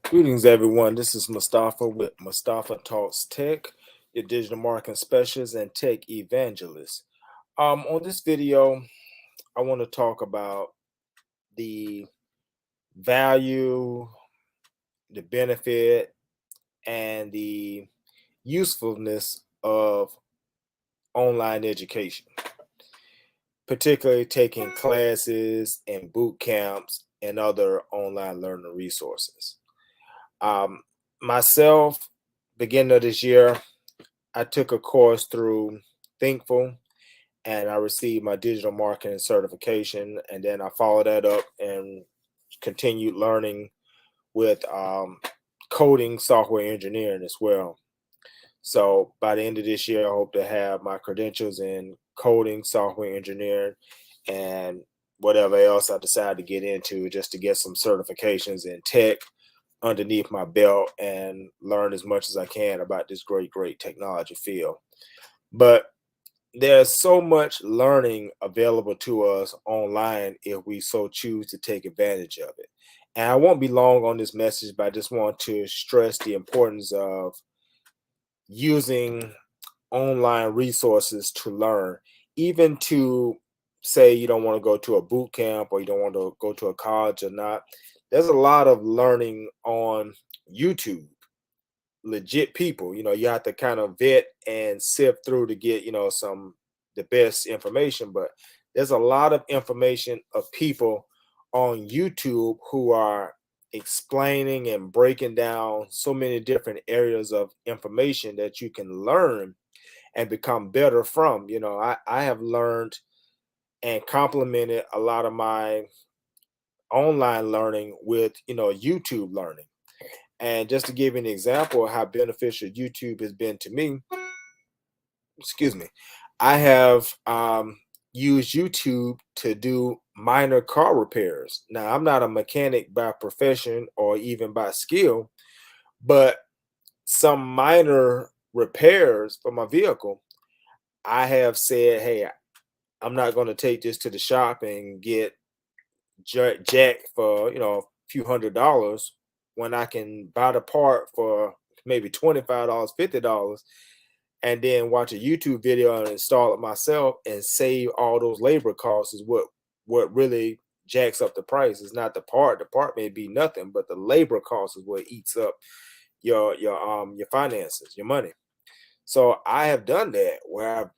Greetings, everyone. This is Mustafa with Mustafa Talks Tech, your digital marketing specialist and tech evangelist. On this video, I want to talk about the value, the benefit, and the usefulness of online education, particularly taking classes and boot camps and other online learning resources. Um, Myself, beginning of this year, I took a course through Thinkful and I received my digital marketing certification. And then I followed that up and continued learning with coding software engineering as well. So by the end of this year, I hope to have my credentials in coding, software engineering, and whatever else I decide to get into just to get some certifications in tech underneath my belt and learn as much as I can about this great technology field. But there's so much learning available to us online if we so choose to take advantage of it. And I won't be long on this message, but I just want to stress the importance of using online resources to learn, even to say you don't want to go to a boot camp or you don't want to go to a college or not. There's a lot of learning on YouTube, legit people. You have to kind of vet and sift through to get some the best information, but there's a lot of information of people on YouTube who are explaining and breaking down so many different areas of information that you can learn and become better from. I have learned and complemented a lot of my online learning with YouTube learning. And just to give you an example of how beneficial YouTube has been to me, excuse me, I have used YouTube to do minor car repairs. Now, I'm not a mechanic by profession or even by skill, but some minor repairs for my vehicle, I have said, hey, I'm not going to take this to the shop and get jacked for, a few $100s when I can buy the part for maybe $25, $50, and then watch a YouTube video and install it myself and save all those labor costs is what really jacks up the price. It's not the part. The part may be nothing, but the labor cost is what eats up your finances, your money. So I have done that where I've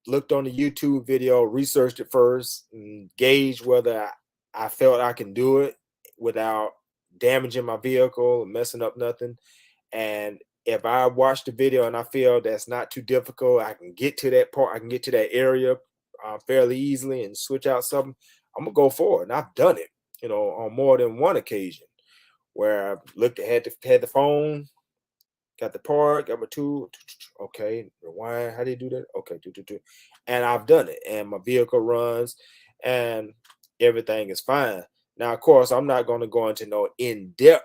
looked on the YouTube video, researched it first, and gauged whether I felt I can do it without damaging my vehicle or messing up nothing. And if I watch the video and I feel that's not too difficult, I can get to that part, I can get to that area fairly easily and switch out something, I'm gonna go for it. And I've done it, on more than one occasion where I've looked at had the phone, got the part, got my tool. Okay, rewind. How do you do that? Okay, do. And I've done it, and my vehicle runs, and everything is fine. Now, of course, I'm not going to go into no in-depth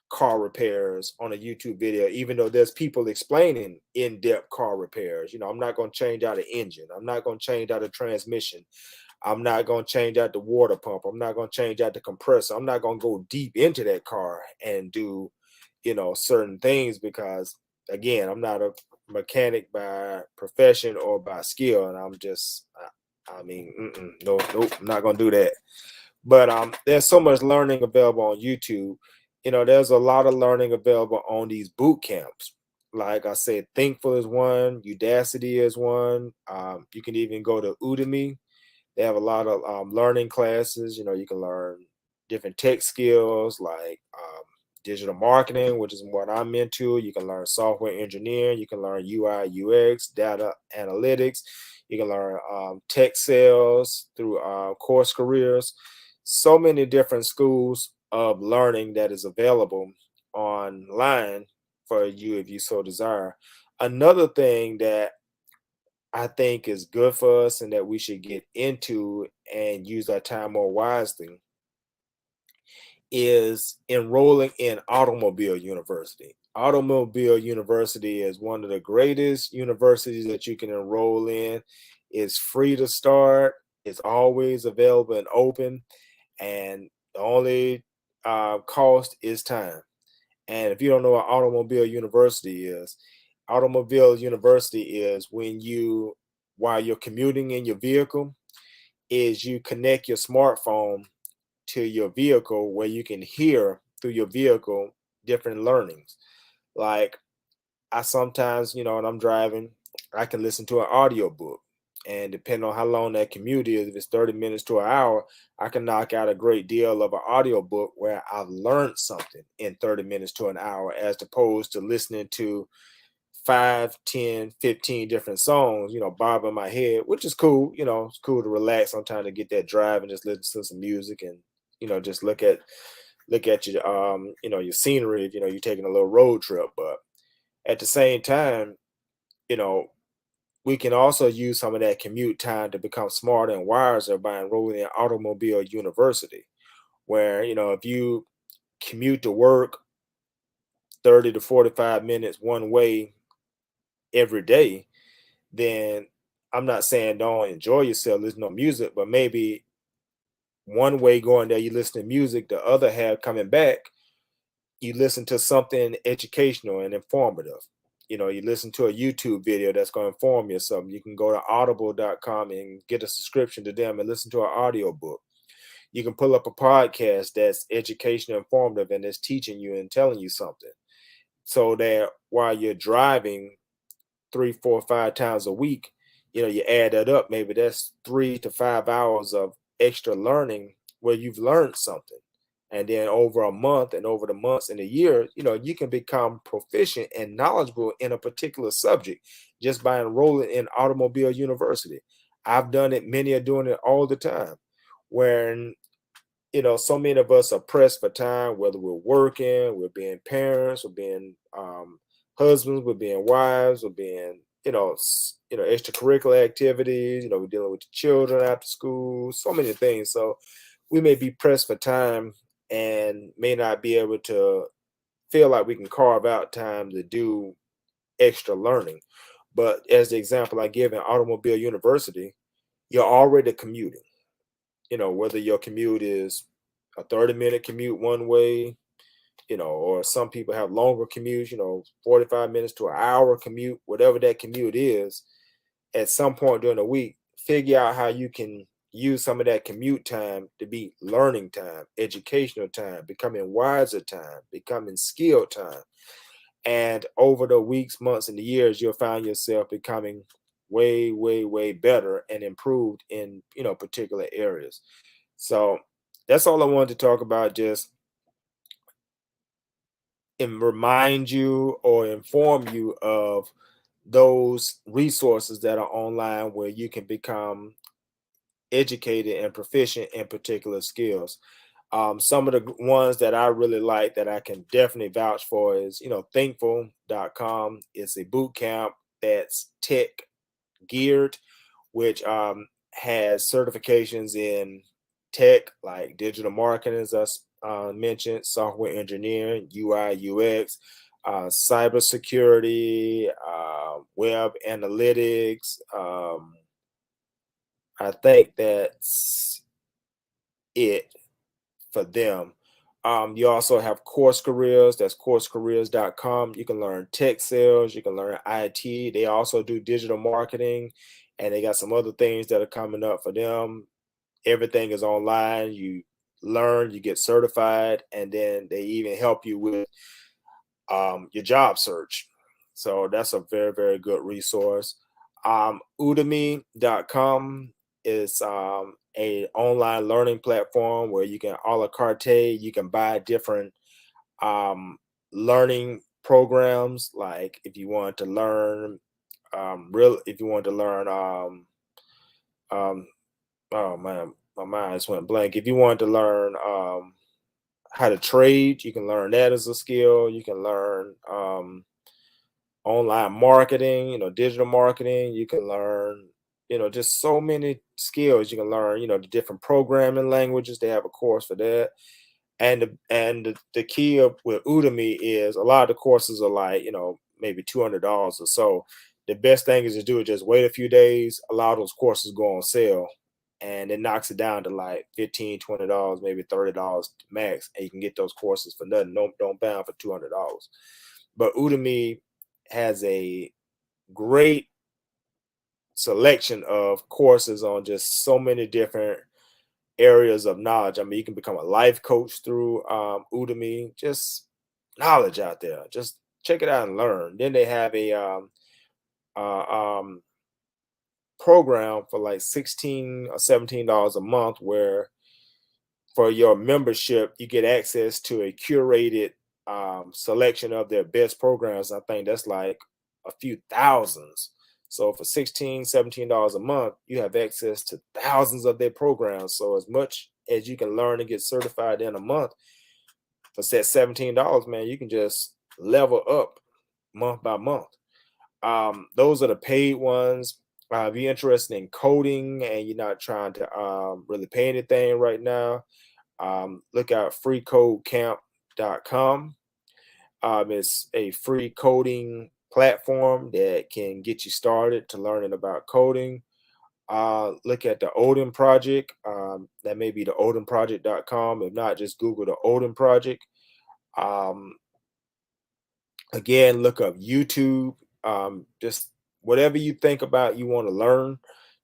car repairs on a YouTube video, even though there's people explaining in-depth car repairs. I'm not going to change out an engine. I'm not going to change out a transmission. I'm not going to change out the water pump. I'm not going to change out the compressor. I'm not going to go deep into that car and do, certain things because, again, I'm not a mechanic by profession or by skill. And I'm just, I mean, no, nope, I'm not going to do that. But there's so much learning available on YouTube. There's a lot of learning available on these boot camps. Like I said, Thinkful is one, Udacity is one. You can even go to Udemy. They have a lot of learning classes. You can learn different tech skills like digital marketing, which is what I'm into. You can learn software engineering. You can learn UI, UX, data analytics. You can learn tech sales through course careers. So many different schools of learning that is available online for you if you so desire. Another thing that I think is good for us and that we should get into and use our time more wisely is enrolling in Automobile University. Automobile University is one of the greatest universities that you can enroll in. It's free to start. It's always available and open, and the only cost is time. And if you don't know what automobile university is when you, while you're commuting in your vehicle, is you connect your smartphone to your vehicle where you can hear through your vehicle different learnings. Like I sometimes, when I'm driving, I can listen to an audio book. And depending on how long that commute is, if it's 30 minutes to an hour, I can knock out a great deal of an audio book where I've learned something in 30 minutes to an hour, as opposed to listening to 5, 10, 15 different songs, bob in my head, which is cool. It's cool to relax sometimes, to get that drive and just listen to some music, and, just look at your, your scenery, if, you're taking a little road trip. But at the same time, you know, we can also use some of that commute time to become smarter and wiser by enrolling in automobile university, where, if you commute to work 30 to 45 minutes one way every day, then I'm not saying don't enjoy yourself, listen to music, but maybe one way going there, you listen to music, the other half coming back, you listen to something educational and informative. You listen to a YouTube video that's going to inform you of something. You can go to audible.com and get a subscription to them and listen to an audio book. You can pull up a podcast that's educational, informative, and it's teaching you and telling you something. So that while you're driving 3, 4, 5 times a week, you add that up. Maybe that's 3 to 5 hours of extra learning where you've learned something. And then over a month and over the months and a year, you can become proficient and knowledgeable in a particular subject just by enrolling in Automobile University. I've done it, many are doing it all the time. When so many of us are pressed for time, whether we're working, we're being parents, we're being husbands, we're being wives, we're being, extracurricular activities, we're dealing with the children after school, so many things. So we may be pressed for time and may not be able to feel like we can carve out time to do extra learning. But as the example I give in Automobile University, you're already commuting, whether your commute is a 30-minute commute one way, or some people have longer commutes, 45 minutes to an hour commute, whatever that commute is. At some point during the week, figure out how you can use some of that commute time to be learning time, educational time, becoming wiser time, becoming skilled time. And over the weeks, months, and the years, you'll find yourself becoming way, way, way better and improved in, particular areas. So that's all I wanted to talk about, just and remind you or inform you of those resources that are online where you can become educated and proficient in particular skills. Some of the ones that I really like that I can definitely vouch for is, thinkful.com. It's a boot camp that's tech geared, which has certifications in tech like digital marketing, as I mentioned, software engineering, UI, UX, cybersecurity, web analytics. I think that's it for them. You also have course careers. That's coursecareers.com. You can learn tech sales. You can learn IT. They also do digital marketing, and they got some other things that are coming up for them. Everything is online. You learn, you get certified, and then they even help you with your job search. So that's a very, very good resource. Udemy.com is a online learning platform where you can a la carte, you can buy different learning programs. Like if you want to learn if you want to learn um oh man, my mind just went blank. If you want to learn how to trade, you can learn that as a skill. You can learn online marketing, digital marketing. You can learn, just so many skills you can learn, the different programming languages. They have a course for that. And the key with Udemy is a lot of the courses are like, maybe $200 or so. The best thing is to do is just wait a few days, allow those courses go on sale, and it knocks it down to like $15, $20, maybe $30 max, and you can get those courses for nothing. Don't buy them for $200. But Udemy has a great selection of courses on just so many different areas of knowledge. I mean, you can become a life coach through Udemy. Just knowledge out there. Just check it out and learn. Then they have a uh, um, program for like $16 or $17 a month, where for your membership you get access to a curated selection of their best programs. I think that's like a few thousands. So for $16, $17 a month, you have access to thousands of their programs. So as much as you can learn and get certified in a month, for that $17, man, you can just level up month by month. Those are the paid ones. If you're interested in coding and you're not trying to really pay anything right now, look out freecodecamp.com. It's a free coding platform that can get you started to learning about coding. Look at the Odin Project. That may be the odinproject.com. If not, just Google the Odin Project. Um, Again, look up YouTube. Just whatever you think about you want to learn,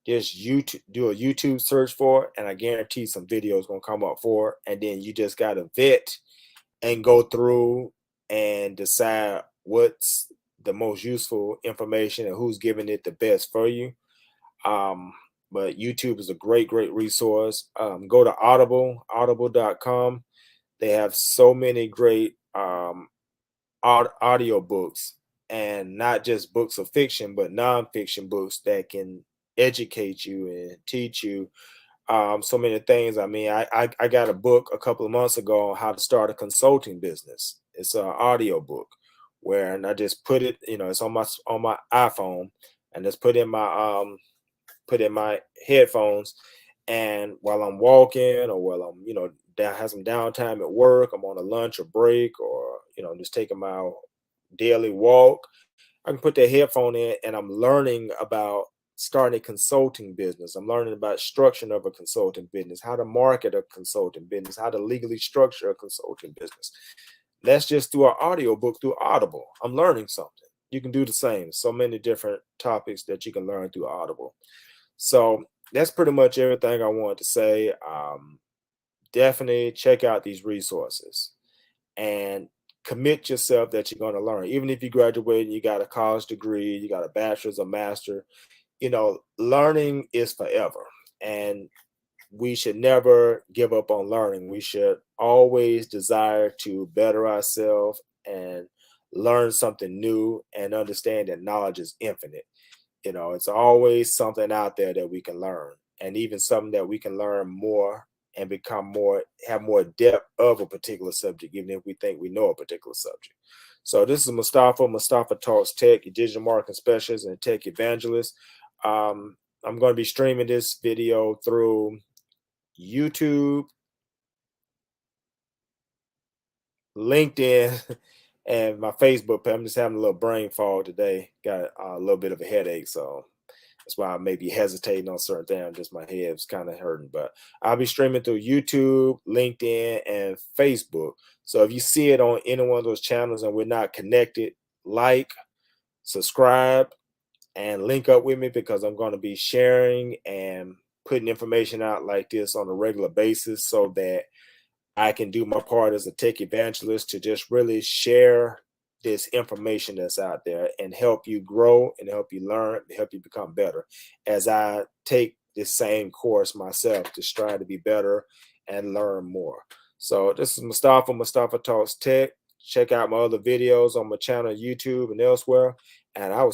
just YouTube, do a YouTube search for it, and I guarantee some videos gonna come up for it. And then you just gotta vet and go through and decide what's the most useful information and who's giving it the best for you. Um, but YouTube is a great resource. Go to audible.com. They have so many great audio books, and not just books of fiction, but nonfiction books that can educate you and teach you so many things. I mean, I got a book a couple of months ago on how to start a consulting business. It's an audio book where, and I just put it, it's on my iPhone, and just put in my headphones, and while I'm walking, or while I'm down have some downtime at work, I'm on a lunch or break, or just taking my daily walk, I can put that headphone in and I'm learning about starting a consulting business. I'm learning about structuring of a consulting business, how to market a consulting business, how to legally structure a consulting business. That's just through an audio book through Audible. I'm learning something. You can do the same. So many different topics that you can learn through Audible. So that's pretty much everything I wanted to say. Definitely check out these resources and commit yourself that you're going to learn. Even if you graduate and you got a college degree, you got a bachelor's or master, learning is forever. And we should never give up on learning. We should always desire to better ourselves and learn something new, and understand that knowledge is infinite. It's always something out there that we can learn, and even something that we can learn more and have more depth of a particular subject, even if we think we know a particular subject. So this is Mustafaa Talks Tech, your digital marketing specialist and tech evangelist. I'm going to be streaming this video through YouTube, LinkedIn, and my Facebook page. I'm just having a little brain fog today. Got a little bit of a headache, so that's why I may be hesitating on certain things. Just my head's kind of hurting. But I'll be streaming through YouTube, LinkedIn, and Facebook. So if you see it on any one of those channels and we're not connected, like, subscribe, and link up with me, because I'm going to be sharing and putting information out like this on a regular basis, so that I can do my part as a tech evangelist to just really share this information that's out there and help you grow and help you learn and help you become better, as I take this same course myself to strive to be better and learn more. So this is Mustafaa Talks Tech. Check out my other videos on my channel, YouTube, and elsewhere. And I will